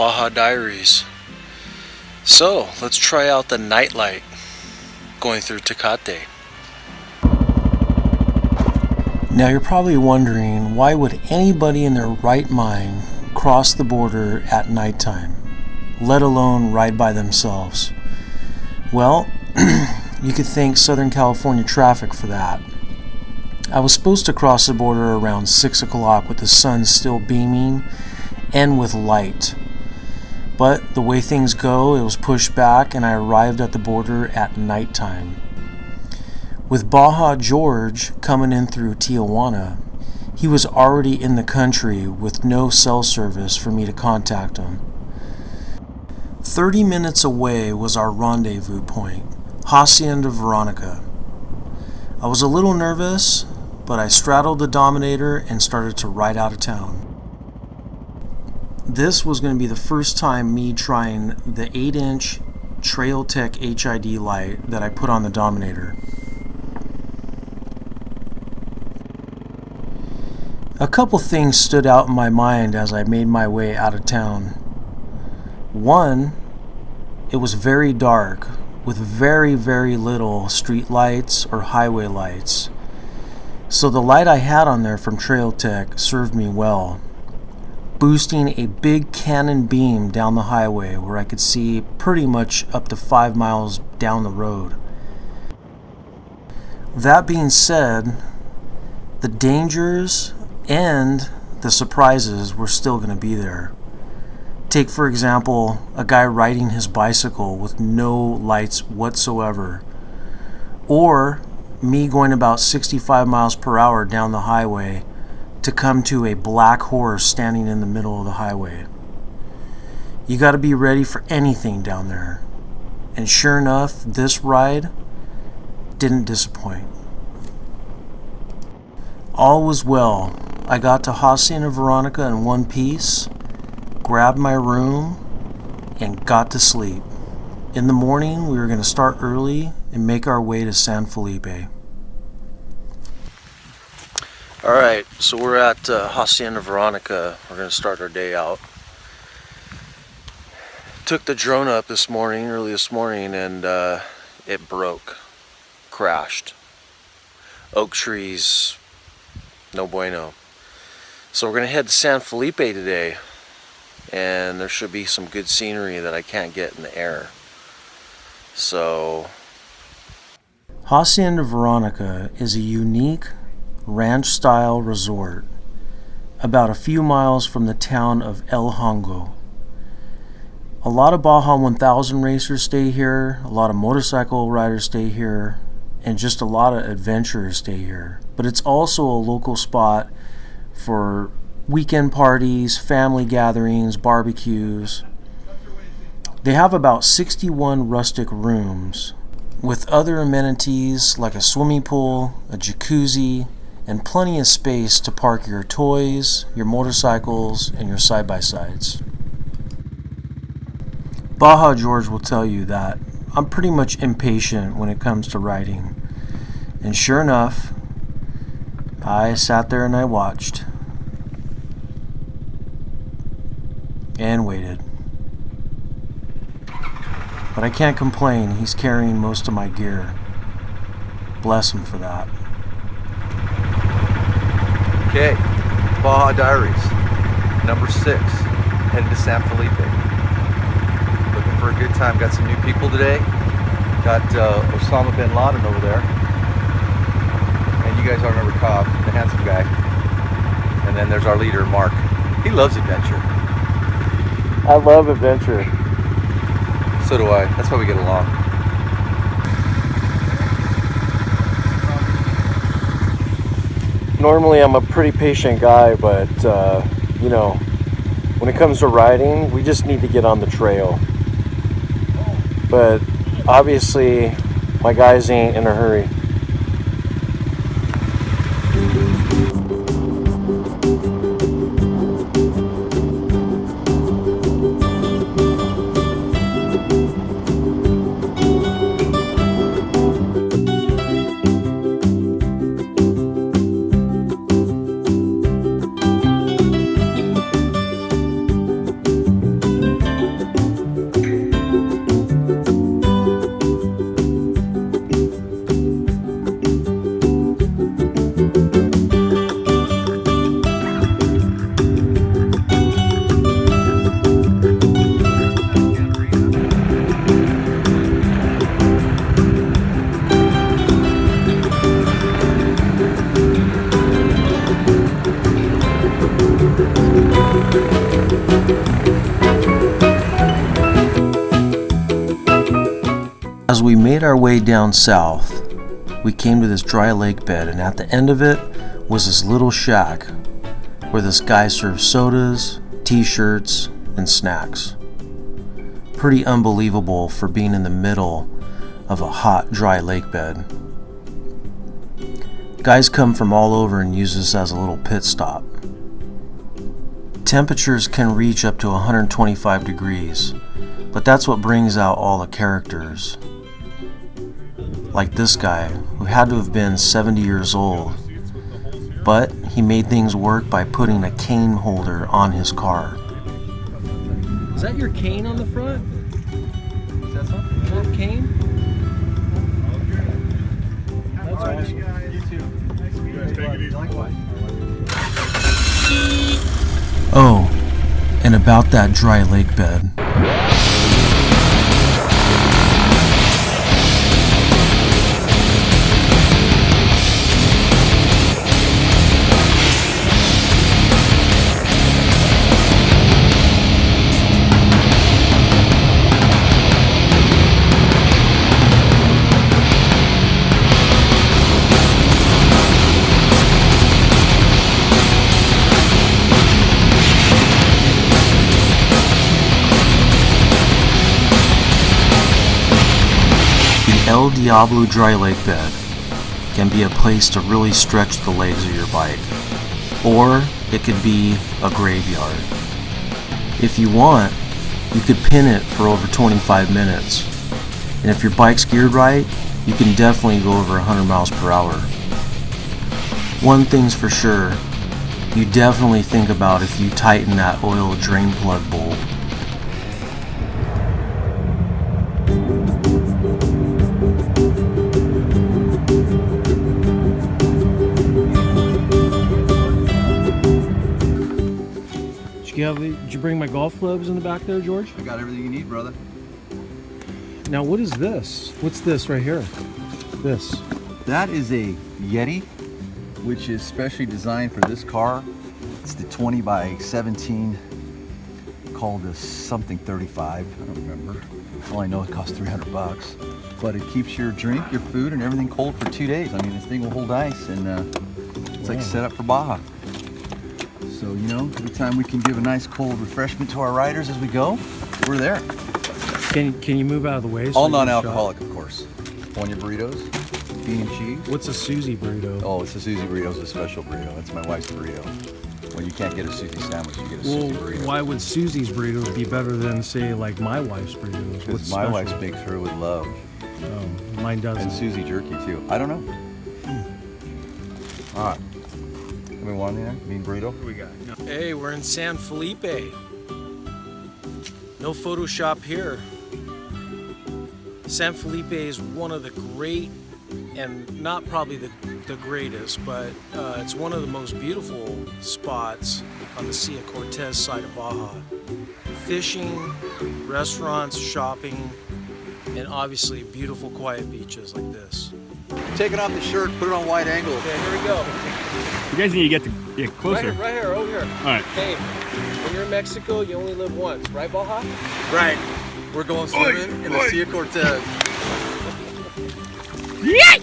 Baja Diaries. So let's try out the nightlight going through Tecate. Now you're probably wondering, why would anybody in their right mind cross the border at nighttime, let alone ride by themselves? Well, you could thank Southern California traffic for that. I was supposed to cross the border around 6 o'clock with the sun still beaming and with light. But the way things go, it was pushed back and I arrived at the border at nighttime. With Baja George coming in through Tijuana, he was already in the country with no cell service for me to contact him. 30 minutes away was our rendezvous point, Hacienda Veronica. I was a little nervous, but I straddled the Dominator and started to ride out of town. This was going to be the first time me trying the 8-inch Trail Tech HID light that I put on the Dominator. A couple things stood out in my mind as I made my way out of town. One, it was very dark with very, very little street lights or highway lights. So the light I had on there from Trail Tech served me well, boosting a big cannon beam down the highway where I could see pretty much up to 5 miles down the road. That being said, the dangers and the surprises were still going to be there. Take, for example, a guy riding his bicycle with no lights whatsoever, or me going about 65 miles per hour down the highway to come to a black horse standing in the middle of the highway. You got to be ready for anything down there. And sure enough, this ride didn't disappoint. All was well. I got to Hacienda Veronica in one piece, grabbed my room, and got to sleep. In the morning, we were going to start early and make our way to San Felipe. Alright, so we're at Hacienda Veronica. We're going to start our day out. Took the drone up early this morning, and it broke. Crashed. Oak trees, no bueno. So we're going to head to San Felipe today, and there should be some good scenery that I can't get in the air. So Hacienda Veronica is a unique ranch-style resort about a few miles from the town of El Hongo. A lot of Baja 1000 racers stay here, a lot of motorcycle riders stay here, and just a lot of adventurers stay here. But it's also a local spot for weekend parties, family gatherings, barbecues. They have about 61 rustic rooms with other amenities like a swimming pool, a jacuzzi, and plenty of space to park your toys, your motorcycles, and your side-by-sides. Baja George will tell you that I'm pretty much impatient when it comes to riding. And sure enough, I sat there and I watched. And waited. But I can't complain, he's carrying most of my gear. Bless him for that. Okay, Baja Diaries, number 6, headed to San Felipe. Looking for a good time. Got some new people today. Got Osama bin Laden over there. And you guys all remember Cobb, the handsome guy. And then there's our leader, Mark. He loves adventure. I love adventure. So do I. That's why we get along. Normally I'm a pretty patient guy, but you know, when it comes to riding, we just need to get on the trail. But obviously my guys ain't in a hurry. made our way down south, we came to this dry lake bed, and at the end of it was this little shack where this guy served sodas, t-shirts, and snacks. Pretty unbelievable for being in the middle of a hot, dry lake bed. Guys come from all over and use this as a little pit stop. Temperatures can reach up to 125 degrees, but that's what brings out all the characters. Like this guy, who had to have been 70 years old, but he made things work by putting a cane holder on his car. Is that your cane on the front? Is that something? Is that a cane? That's awesome. You too. Nice to meet you. Guys take it easy. Oh, and about that dry lake bed. El Diablo Dry Lakebed can be a place to really stretch the legs of your bike, or it could be a graveyard. If you want, you could pin it for over 25 minutes, and if your bike's geared right, you can definitely go over 100 miles per hour. One thing's for sure, you definitely think about if you tighten that oil drain plug bolt. Did you bring my golf clubs in the back there, George? I got everything you need, brother. Now, what is this? What's this right here? This. That is a Yeti, which is specially designed for this car. It's the 20 by 17, called a something 35. I don't remember. All I know it costs $300, but it keeps your drink, your food, and everything cold for 2 days. I mean, this thing will hold ice, and it's like set up for Baja. So, you know, every time we can give a nice cold refreshment to our riders as we go, we're there. Can you move out of the way? So All non-alcoholic, of course. Ponya burritos, bean and cheese. What's a Susie burrito? Oh, it's a Susie burrito. It's a special burrito. It's my wife's burrito. When you can't get a Susie sandwich, you get a Susie burrito. Why would Susie's burrito be better than, say, like my wife's burritos? Because my wife's baked her with love. Oh, mine doesn't. And Susie jerky, too. I don't know. All right. Give me one here. Bean burrito. What do we got? Hey, we're in San Felipe. No Photoshop here. San Felipe is one of the great, and not probably the greatest, but it's one of the most beautiful spots on the Sea of Cortez side of Baja. Fishing, restaurants, shopping, and obviously beautiful quiet beaches like this. Taking off the shirt, put it on wide angle. Okay, here we go. You guys need to get closer. Right here, over here. All right. Hey, when you're in Mexico, you only live once, right, Baja? Right. We're going swimming in the Sea of Cortez. Yay!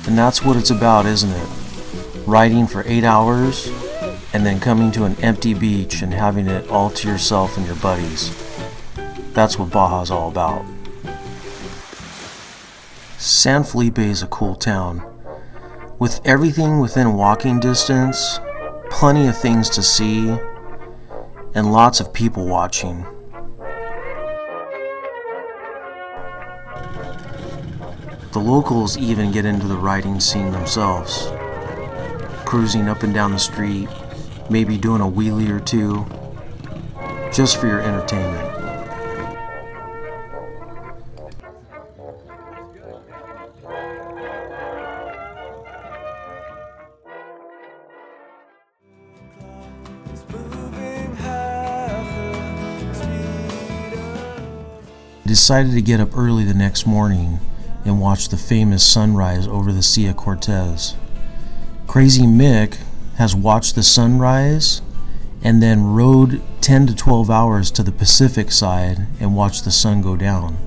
And that's what it's about, isn't it? Riding for 8 hours and then coming to an empty beach and having it all to yourself and your buddies. That's what Baja's all about. San Felipe is a cool town. With everything within walking distance, plenty of things to see, and lots of people watching. The locals even get into the riding scene themselves, cruising up and down the street, maybe doing a wheelie or two, just for your entertainment. Decided to get up early the next morning and watch the famous sunrise over the Sea of Cortez. Crazy Mick, has watched the sunrise and then rode 10 to 12 hours to the Pacific side and watched the sun go down.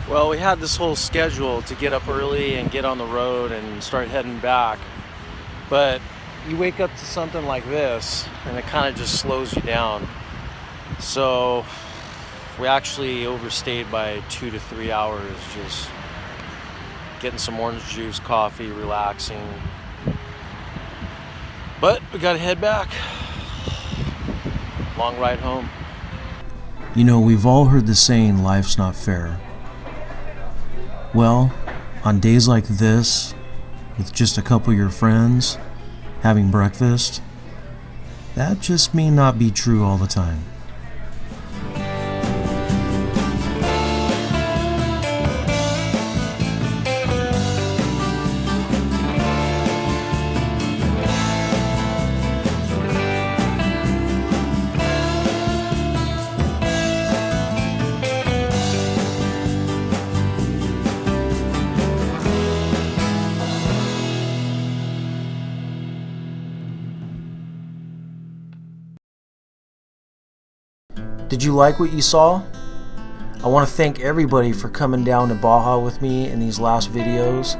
Well, we had this whole schedule to get up early and get on the road and start heading back. But you wake up to something like this and it kind of just slows you down. So we actually overstayed by 2 to 3 hours, just getting some orange juice, coffee, relaxing. But we gotta head back. Long ride home. You know, we've all heard the saying, life's not fair. Well, on days like this, with just a couple of your friends, having breakfast, that just may not be true all the time. Did you like what you saw? I want to thank everybody for coming down to Baja with me in these last videos.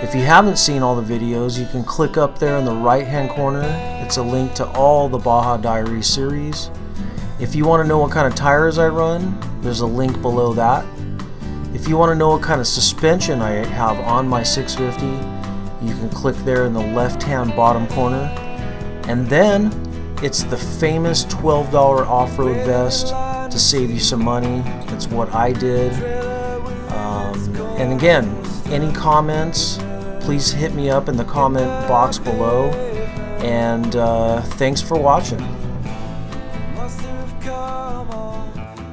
If you haven't seen all the videos, you can click up there in the right hand corner. It's a link to all the Baja Diaries series. If you want to know what kind of tires I run, there's a link below that. If you want to know what kind of suspension I have on my 650, you can click there in the left hand bottom corner. And then it's the famous $12 off-road vest to save you some money. It's what I did. And again, any comments, please hit me up in the comment box below. And thanks for watching. Must have come on.